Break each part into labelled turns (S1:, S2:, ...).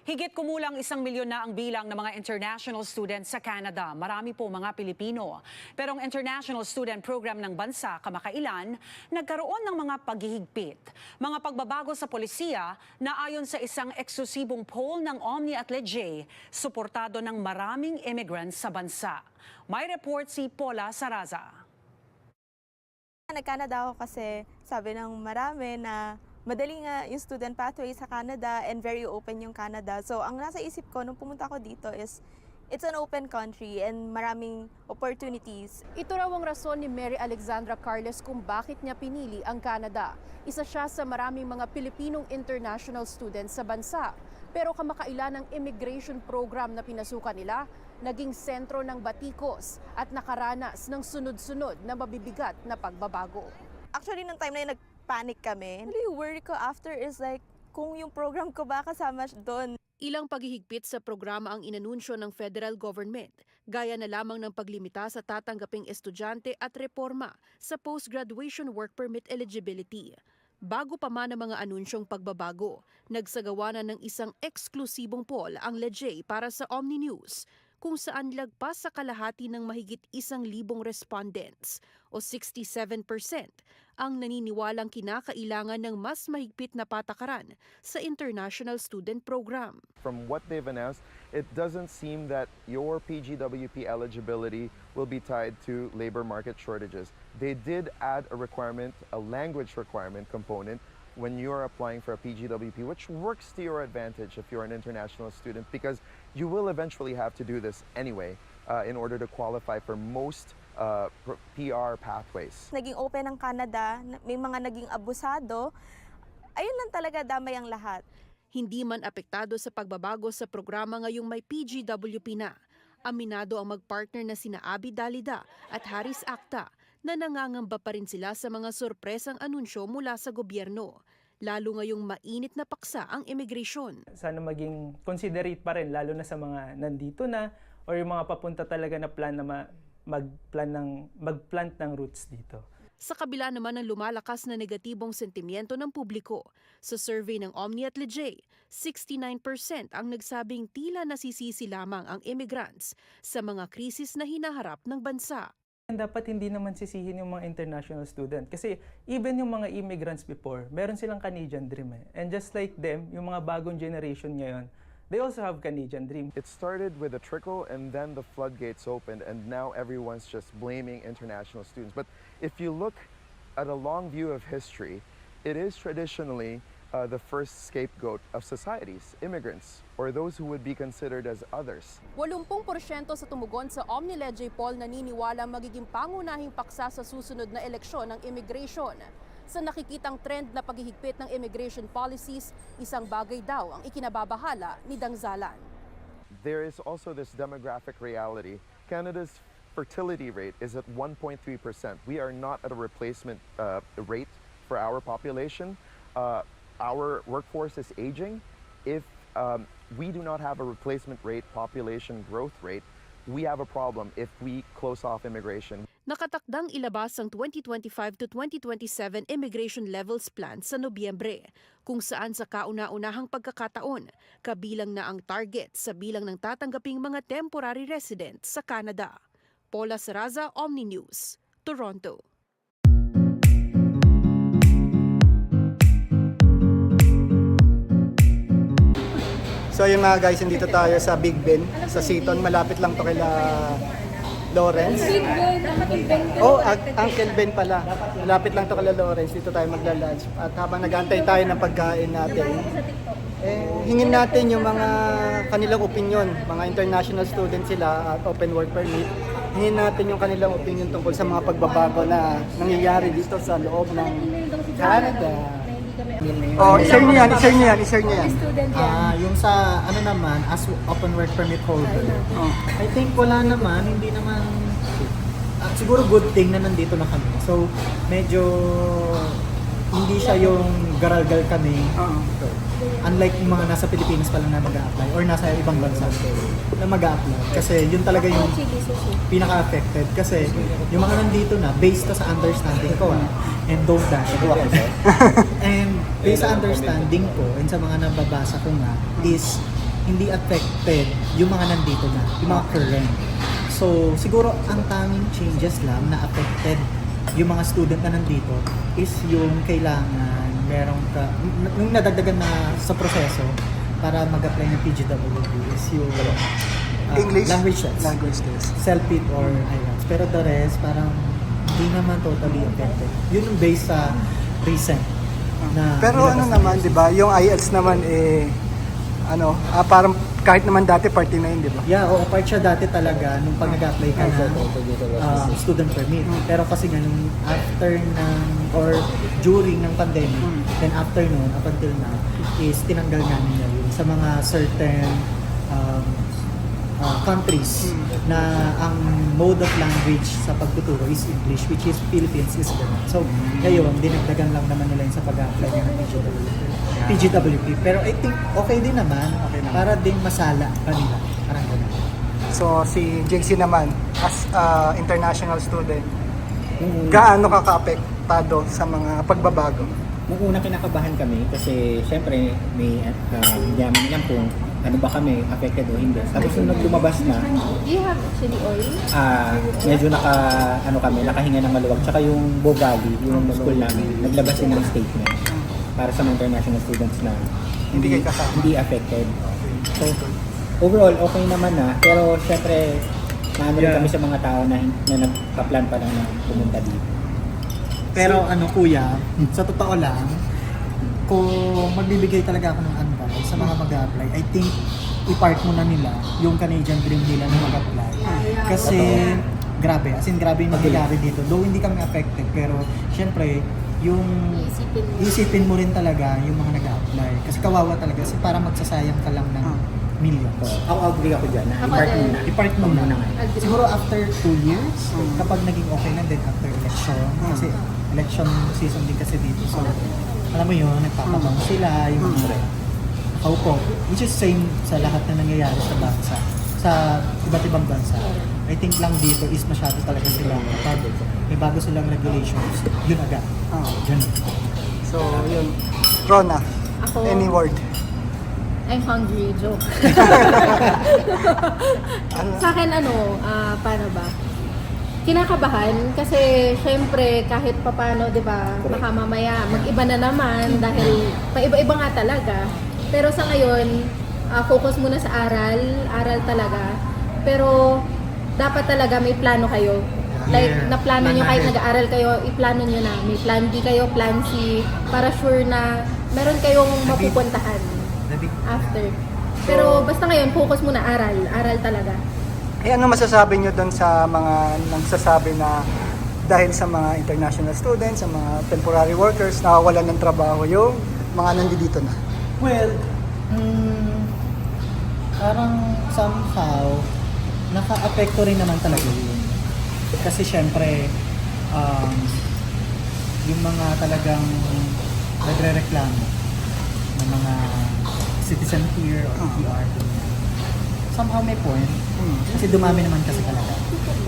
S1: Higit kumulang 1 milyon na ang bilang ng mga international students sa Canada. Marami po mga Pilipino. Pero ang International Student Program ng bansa kamakailan, nagkaroon ng mga paghihigpit. Mga pagbabago sa polisiya na ayon sa isang eksklusibong poll ng Omni at Leger, suportado ng maraming immigrants sa bansa. May report si Paula Saraza.
S2: Nag-Canada ako kasi sabi ng marami na madali nga yung student pathway sa Canada and very open yung Canada. So ang nasa isip ko nung pumunta ako dito is it's an open country and maraming opportunities.
S3: Ito raw ang rason ni Mary Alexandra Carles kung bakit niya pinili ang Canada. Isa siya sa maraming mga Pilipinong international students sa bansa. Pero kamakailan ang immigration program na pinasukan nila, naging sentro ng batikos at nakaranas ng sunod-sunod na mabibigat na pagbabago.
S2: Actually, nung time na yun, nag-panic kami. Really worry ko after is like, kung yung program ko ba kasama doon.
S3: Ilang paghihigpit sa programa ang inanunsyo ng federal government, gaya na lamang ng paglimita sa tatanggaping estudyante at reforma sa post-graduation work permit eligibility. Bago pa man ang mga anunsyong pagbabago, nagsagawa na ng isang eksklusibong poll ang Leger para sa Omni News, kung saan lagpas sa kalahati ng mahigit 1,000 respondents o 67% ang naniniwalang kinakailangan ng mas mahigpit na patakaran sa international student program.
S4: From what they've announced, it doesn't seem that your PGWP eligibility will be tied to labor market shortages. They did add a requirement, a language requirement component, when you're applying for a PGWP, which works to your advantage if you're an international student, because you will eventually have to do this anyway in order to qualify for most PR pathways.
S2: Naging open ang Canada, may mga naging abusado. Ayun lang talaga, damay ang lahat.
S3: Hindi man apektado sa pagbabago sa programa ngayong may PGWP na. Aminado ang magpartner na sina Abby Dalida at Haris Acta na nangangamba pa rin sila sa mga sorpresang anunsyo mula sa gobyerno, lalo ngayong mainit na paksa ang immigration.
S5: Sana maging considerate pa rin, lalo na sa mga nandito na or yung mga papunta talaga na plan na mag-plant ng roots dito.
S3: Sa kabila naman ng lumalakas na negatibong sentimiento ng publiko, sa survey ng Omni at Leger, 69% ang nagsabing tila nasisisi lamang ang immigrants sa mga krisis na hinaharap ng bansa.
S5: Dapat hindi naman sisihin yung mga international student kasi even yung mga immigrants before, meron silang Canadian dream eh. And just like them, yung mga bagong generation ngayon, they also have Canadian dream.
S4: It started with a trickle and then the floodgates opened and now everyone's just blaming international students. But if you look at a long view of history, it is traditionally the first scapegoat of societies, immigrants, or those who would be considered as others.
S3: 80% sa tumugon sa Omni Leger poll naniniwala magiging pangunahing paksa sa susunod na eleksyon ng immigration. Sa nakikitang trend na paghihigpit ng immigration policies, isang bagay daw ang ikinababahala ni Dangzalan.
S4: There is also this demographic reality. Canada's fertility rate is at 1.3%. We are not at a replacement rate for our population. Our workforce is aging. If we do not have a replacement rate, population growth rate, we have a problem if we close off immigration.
S3: Nakatakdang ilabas ang 2025 to 2027 Immigration Levels Plan sa Nobyembre, kung saan sa kauna-unahang pagkakataon, kabilang na ang target sa bilang ng tatanggaping mga temporary residents sa Canada. Paula Saraza, Omni News, Toronto.
S6: So yun mga guys, dito tayo sa Big Ben, sa Seaton. Malapit lang to kila Lawrence.
S7: Big Ben, Uncle Ben.
S6: Oh, Uncle Ben pala. Malapit lang to kila Lawrence. Dito tayo magla-lunch. At habang nag-aantay tayo ng pagkain natin, hingin natin yung mga kanilang opinion. Mga international students sila at open work permit. Hingin natin yung kanilang opinion tungkol sa mga pagbabago na nangyayari dito sa loob ng Canada. Oh, i-share niyo yan.
S8: Yung sa ano naman, as open work permit holder, I think wala naman, hindi naman, siguro good thing na nandito na kami. So, medyo hindi siya yung garalgal kami. Unlike yung mga nasa Pilipinas pa lang na mag-a-apply or nasa ibang bansa na mag-a-apply. Kasi yun talaga yung pinaka-affected. Kasi yung mga nandito na, based to sa understanding ko and don't dash. And based sa understanding ko and sa mga nababasa ko nga is hindi affected yung mga nandito na, yung mga current. So, siguro ang tanging changes lang na affected yung mga student na nandito is yung kailangan merong yung nadagdagan na sa proseso para mag-apply ng PGWP is yung
S6: English
S8: language test. Self-pit or IELTS. Pero the rest, parang hindi naman totally affected. Yun yung based sa recent na
S6: Pero ano
S8: nilabas na
S6: naman, 'di ba? Yung IELTS naman parang kahit naman dati party na yun, 'di ba?
S8: Yeah, oo, part siya dati talaga nung pag nag-apply ka ng student permit. Pero kasi nga nung after or during ng pandemic, then after nun, up until now, is tinanggal nga nila yun sa mga certain countries na ang mode of language sa pagtuturo is English, which is Philippines is ganun. So, ngayon, dinagdagan lang naman nila yun sa pag-apply ng PGWP. Pero I think okay din naman, para din masala kanila. Parang ganun.
S6: So si JC naman as international student, gaano ka ka-apektado sa mga pagbabago?
S7: Nung una kinakabahan kami kasi syempre may hindi namin alam kung ano ba kami, affected o hindi. Tapos nung lumabas na,
S2: Do you have chili oil?
S7: medyo nakahinga ng maluwag. Tsaka yung Bogali, yung school namin, naglabas din ng statement para sa mga international students na
S6: Hindi kayo kasama.
S7: hindi affected. So, overall, okay naman na. Pero syempre, naano rin kami sa mga tao na nagpa-plan pa lang na pumunta dito.
S8: Pero kuya, sa totoo lang, kung magbibigay talaga ako ng advice sa mga mag-apply, I think i-part mo na nila yung Canadian dream nila na mag-apply. Kasi grabe, as in grabe yung nangyayari dito. Though hindi kami affected, pero syempre, yung isipin mo rin talaga yung mga nag-apply. Kasi kawawa talaga, kasi para magsasayang ka lang ng millions.
S7: So, ako agree ako dyan na i-part muna.
S8: I-part mo na.
S7: ngayon.
S8: Siguro after 2 years, kapag naging okay na, then after election, kasi election season din kasi dito. So, alam mo yun, nagpapabango sila, yung mga nakaupo. Which is same sa lahat na nangyayari sa bansa, sa iba't ibang bansa. I think lang dito is masyado talaga sila kapag may bago silang regulations, yun agad. Ganun.
S6: So yun. Rona,
S2: Ako,
S6: any word?
S2: I'm hungry, joke. Sa akin, paano ba? Kinakabahan kasi syempre kahit papano, 'di ba? Baka mamaya mag-iba na naman dahil paiba-iba nga talaga. Pero sa ngayon, focus muna sa aral talaga. Pero dapat talaga may plano kayo. Like, naplano nyo kahit nag-aaral kayo, iplano nyo na. May plan B kayo, plan C, para sure na meron kayong mapupuntahan after. Pero basta ngayon, focus muna aral talaga.
S6: Ano masasabi nyo doon sa mga nagsasabi na dahil sa mga international students, sa mga temporary workers, nawawalan ng trabaho yung mga nandito na?
S8: Well, parang somehow, naka-apekto rin naman talaga yun. Kasi syempre, yung mga talagang nagre-reklamo ng mga citizen here or PR, somehow may point. Kasi dumami naman kasi talaga.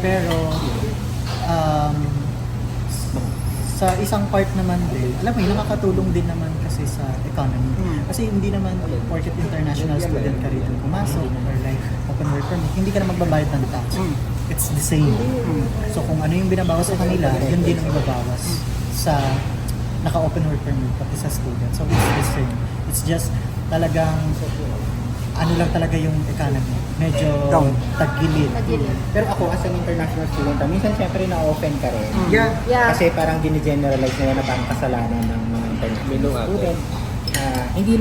S8: Pero, sa isang part naman din, alam mo yun, nakakatulong din naman kasi sa economy. Kasi hindi naman porket international student ka rin pumasok or like open work permit, hindi ka na magbabayad ng tax. It's the same. So kung ano yung binabawas sa kanila, yun din ang ibabawas sa naka-open work permit pati sa student. So it's the same. It's just talagang ano lang talaga yung economy. Medyo tagilid.
S7: Pero ako as an international student, minsan syempre na-open ka rin.
S8: Yeah.
S7: Kasi parang gini-generalize nila na parang kasalanan ng mga international student. Hindi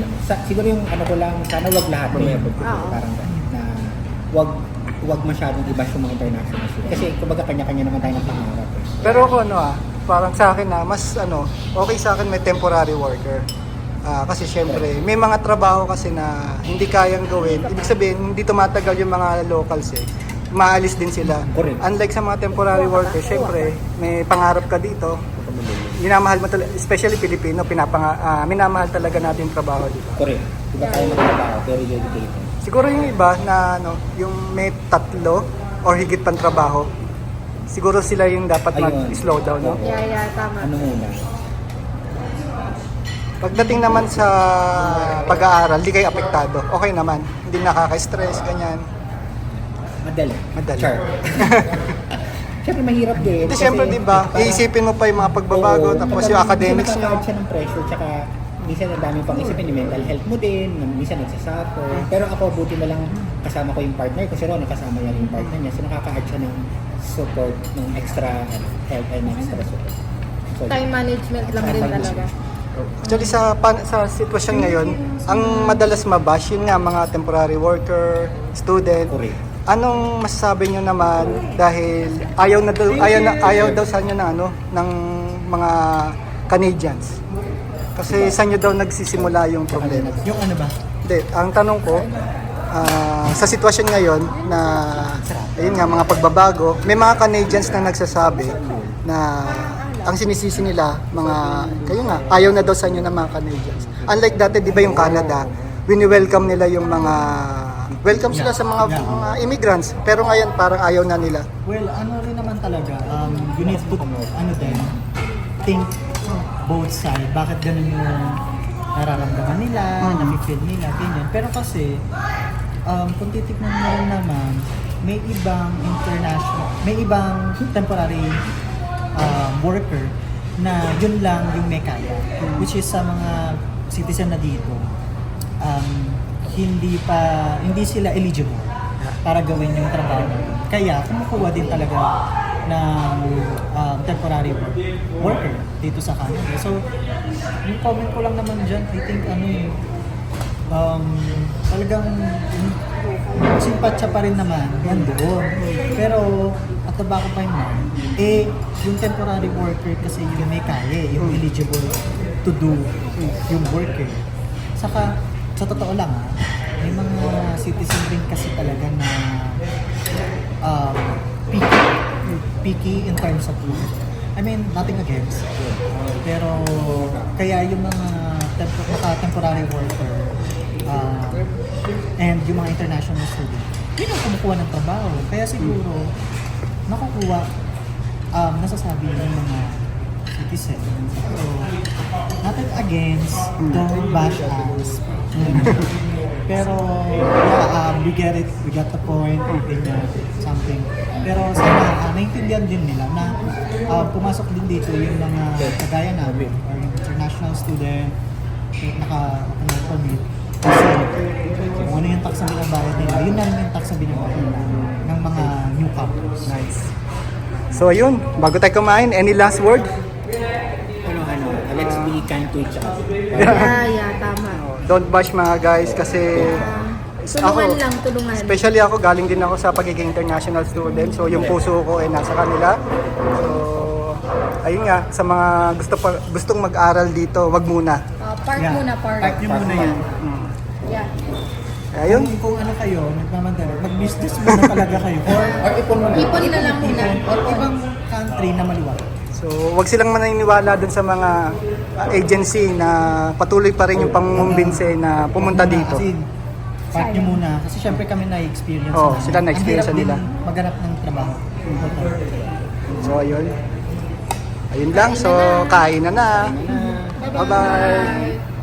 S7: siguro yung ko lang, sana wag lahat parang na wag masyadong iba yung mga international student. Kasi kumbaga kanya-kanya naman tayo ng pangarap.
S6: Pero ako parang sa akin mas okay sa akin may temporary worker. Kasi syempre, may mga trabaho kasi na hindi kayang gawin. Ibig sabihin, hindi tumatagal yung mga locals Maalis din sila.
S7: Correct.
S6: Unlike sa mga temporary workers, syempre, may pangarap ka dito. Minamahal mo talaga, especially Pilipino, minamahal talaga natin yung trabaho dito.
S7: Correct. Iba tayo magtrabaho, very dedicated.
S6: Siguro yung iba na yung may 3 or higit pang trabaho, siguro sila yung dapat mag-slow down, no?
S2: Yeah, tama.
S7: Ano muna?
S6: Pagdating naman sa pag-aaral, di kayo apektado. Okay naman. Hindi nakaka-stress, ganyan.
S7: Madali.
S6: Madali.
S7: Char. Siyempre mahirap din.
S6: Hindi, siyempre, di ba, iisipin mo pa yung mga pagbabago, tapos yung academics nyo.
S7: Minsan siya ng pressure, tsaka minsan ang dami pang isipin, yung mental health mo din, minsan nagsasuffer. Pero ako, buti na lang kasama ko yung partner ko, si Ron, kasama niya yung partner niya. So nakaka-add siya ng support, ng extra help and extra support. So,
S9: Time management lang rin talaga.
S6: Actually, sa sitwasyon ngayon, ang madalas mabash, yun nga, mga temporary worker, student.
S7: Correct.
S6: Anong masasabi nyo naman dahil ayaw daw sa inyo ng mga Canadians? Kasi sa inyo daw nagsisimula yung problema.
S8: Yung ano ba?
S6: Hindi, ang tanong ko, sa sitwasyon ngayon na ayun nga, mga pagbabago, may mga Canadians na nagsasabi na ang sinisisi nila, kayo nga, ayaw na daw sa inyo ng mga Canadians. Unlike dati, di ba yung Canada, wini-welcome nila yung welcome sila sa mga immigrants, pero ngayon parang ayaw na nila.
S8: Well, ano rin naman talaga, you need to, think both side. Bakit ganun yung nararamdaman nila, nafe-feel nila, ganyan. Pero kasi, kung titignan mo rin naman, may ibang temporary worker na yun lang yung may kaya. Which is sa mga citizen na dito, hindi sila eligible para gawin yung trabaho. Kaya kumukuha din talaga ng temporary worker dito sa Canada. So, yung comment ko lang naman dyan, I think talagang simpatya pa rin naman yan doon. Pero at the back of my mind, yung temporary worker kasi yung may kaya, yung eligible to do yung worker. Saka, sa totoo lang may mga citizen din kasi talaga na picky in terms of food. I mean, nothing against. Pero kaya yung mga temporary worker and yung mga international student, yun ang kumukuha ng trabaho. Kaya siguro, nakukuha, nasasabi ng mga citizen. So, nothing against, don't bash us. Pero, yeah, we get it, we got the point, something. Pero sana, naintindihan din nila na pumasok din dito yung mga kagaya namin, or yung international student, naka-open permit. Kasi, kung ano yung tax na binabayad nila, yun lang yung tax na binabayad nila ng mga newcomers.
S6: Nice. So ayun, bago tayo kumain, any last word?
S7: let's be kind to each other.
S9: Yeah, tama.
S6: Don't bash mga guys kasi
S9: Tulungan.
S6: especially ako, galing din ako sa pagiging international student. So yung puso ko ay nasa kanila. So ayun nga, sa mga gustong mag-aral dito, wag muna.
S9: Park muna, park.
S8: Park nyo muna yan.
S9: Yeah.
S6: Ayun.
S8: Kung ano kayo, nagmamandala, mag-business muna talaga kayo. Or
S9: Ipon na lang muna.
S8: or ibang country na maluwag.
S6: So wag silang maniniwala dun sa mga agency na patuloy pa rin yung pangungumbinse na pumunta dito.
S8: Kasi park nyo muna. Kasi syempre kami na-experience.
S6: Oo, sila na-experience
S8: Ang hirap
S6: nila.
S8: din maghanap ng trabaho.
S6: So ayun. Ayun lang, so kain na na. Bye-bye.